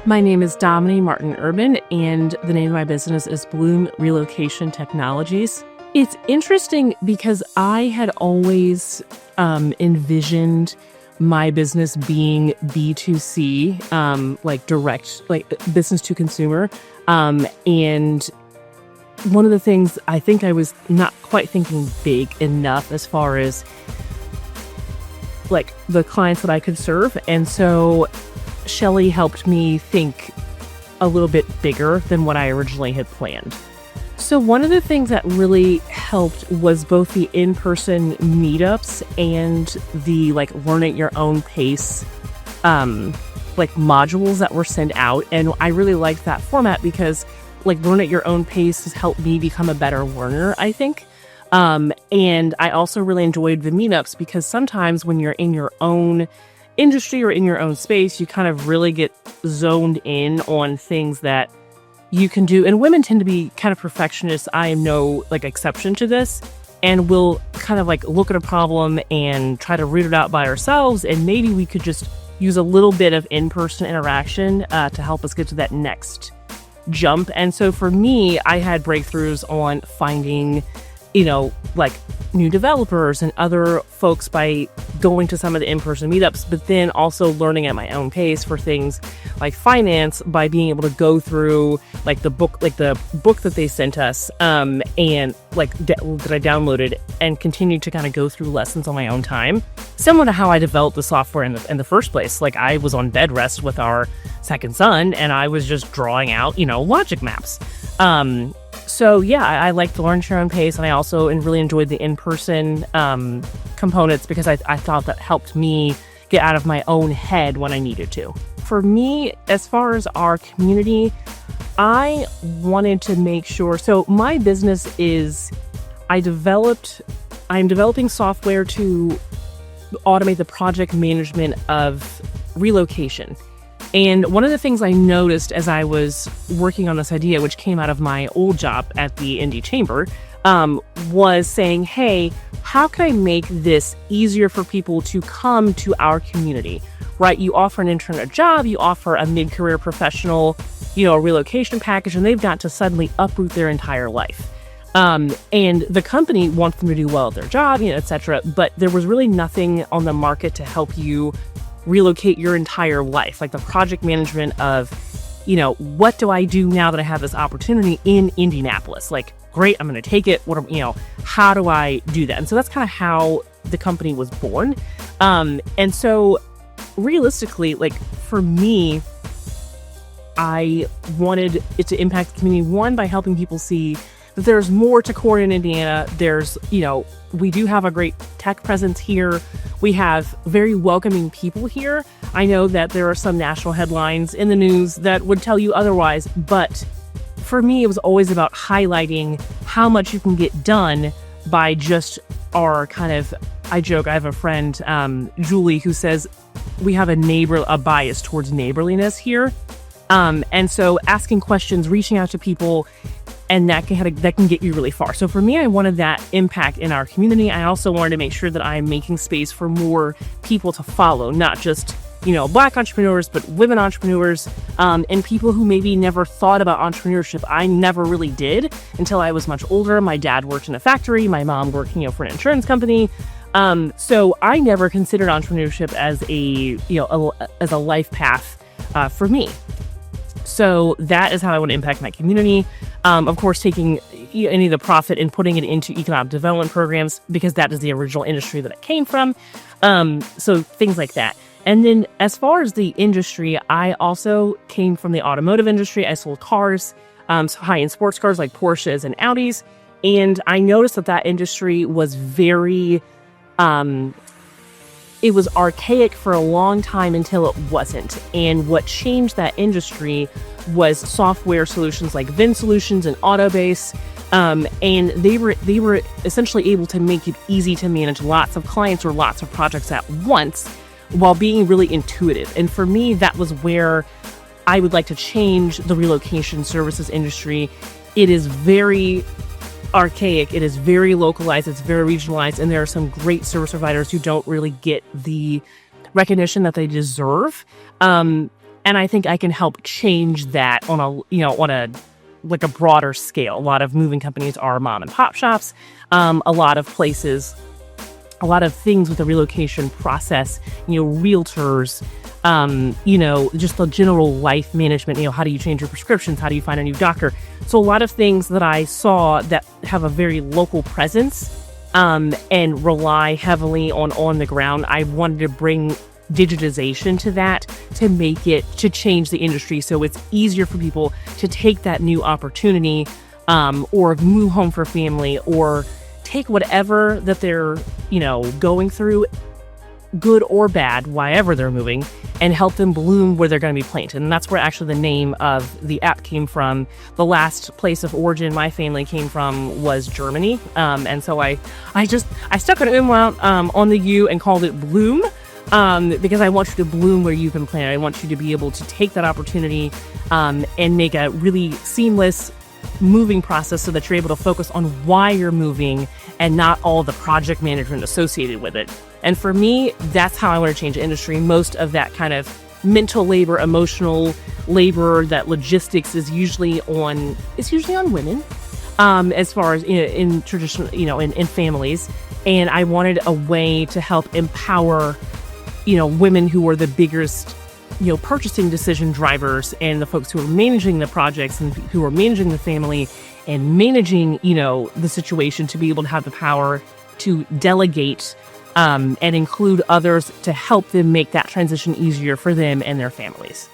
My name is Domonitres Martin Urban, and the name of my business is Bloom Relocation Technologies. It's interesting because I had always envisioned my business being B2C, like direct, like business to consumer. And one of the things I think I was not quite thinking big enough as far as like the clients that I could serve. And so Shelly helped me think a little bit bigger than what I originally had planned. So one of the things that really helped was both the in-person meetups and the like learn at your own pace like modules that were sent out. And I really liked that format because like learn at your own pace has helped me become a better learner, I think. And I also really enjoyed the meetups because sometimes when you're in your own industry or in your own space, you kind of really get zoned in on things that you can do. And women tend to be kind of perfectionists. I am no like exception to this, and we'll kind of like look at a problem and try to root it out by ourselves. And maybe we could just use a little bit of in-person interaction to help us get to that next jump. And so for me, I had breakthroughs on finding, like new developers and other folks by going to some of the in-person meetups, but then also learning at my own pace for things like finance by being able to go through like the book that they sent us, and like that I downloaded and continued to kind of go through lessons on my own time, similar to how I developed the software in the first place. Like I was on bed rest with our second son and I was just drawing out, logic maps. So yeah, I like to learn at your own pace, and I also really enjoyed the in-person components because I thought that helped me get out of my own head when I needed to. For me, as far as our community, I wanted to make sure. So my business is, I'm developing software to automate the project management of relocation. And one of the things I noticed as I was working on this idea, which came out of my old job at the Indy Chamber, was saying, hey, how can I make this easier for people to come to our community, right? You offer an intern a job, you offer a mid-career professional, a relocation package, and they've got to suddenly uproot their entire life. And the company wants them to do well at their job, et cetera, but there was really nothing on the market to help you relocate your entire life, like the project management of, what do I do now that I have this opportunity in Indianapolis? Like, great, I'm going to take it. How do I do that? And so that's kind of how the company was born. And so realistically, like for me, I wanted it to impact the community, one, by helping people see that there's more to Corn in Indiana. There's, we do have a great tech presence here. We have very welcoming people here. I know that there are some national headlines in the news that would tell you otherwise, but for me, it was always about highlighting how much you can get done by just our kind of, I joke, I have a friend, Julie, who says we have a bias towards neighborliness here. And so asking questions, reaching out to people, and that can get you really far. So for me, I wanted that impact in our community. I also wanted to make sure that I'm making space for more people to follow, not just, Black entrepreneurs, but women entrepreneurs, and people who maybe never thought about entrepreneurship. I never really did until I was much older. My dad worked in a factory. My mom worked, for an insurance company. So I never considered entrepreneurship as a life path for me. So that is how I want to impact my community. Of course, taking any of the profit and putting it into economic development programs, because that is the original industry that it came from. So things like that. And then as far as the industry, I also came from the automotive industry. I sold cars, high-end sports cars like Porsches and Audis. And I noticed that industry was very, it was archaic for a long time until it wasn't. And what changed that industry was software solutions like Vin Solutions and Autobase. And they were essentially able to make it easy to manage lots of clients or lots of projects at once while being really intuitive. And for me, that was where I would like to change the relocation services industry. It is very archaic. It is very localized. It's very regionalized. And there are some great service providers who don't really get the recognition that they deserve. And I think I can help change that on a like a broader scale. A lot of moving companies are mom and pop shops. A lot of places, a lot of things with the relocation process, realtors, just the general life management, how do you change your prescriptions? How do you find a new doctor? So a lot of things that I saw that have a very local presence, and rely heavily on the ground. I wanted to bring digitization to that to change the industry so it's easier for people to take that new opportunity, or move home for family, or take whatever that they're going through, good or bad, wherever they're moving, and help them bloom where they're going to be planted. And that's where actually the name of the app came from. The last place of origin my family came from was Germany, and so I stuck an umlaut on the U and called it Bloom, because I want you to bloom where you've been planted. I want you to be able to take that opportunity, and make a really seamless moving process so that you're able to focus on why you're moving and not all the project management associated with it. And for me, that's how I want to change the industry. Most of that kind of mental labor, emotional labor, that logistics is usually on women, as far as in traditional, in families. And I wanted a way to help empower, women who are the biggest, purchasing decision drivers, and the folks who are managing the projects and who are managing the family and managing, the situation, to be able to have the power to delegate, and include others to help them make that transition easier for them and their families.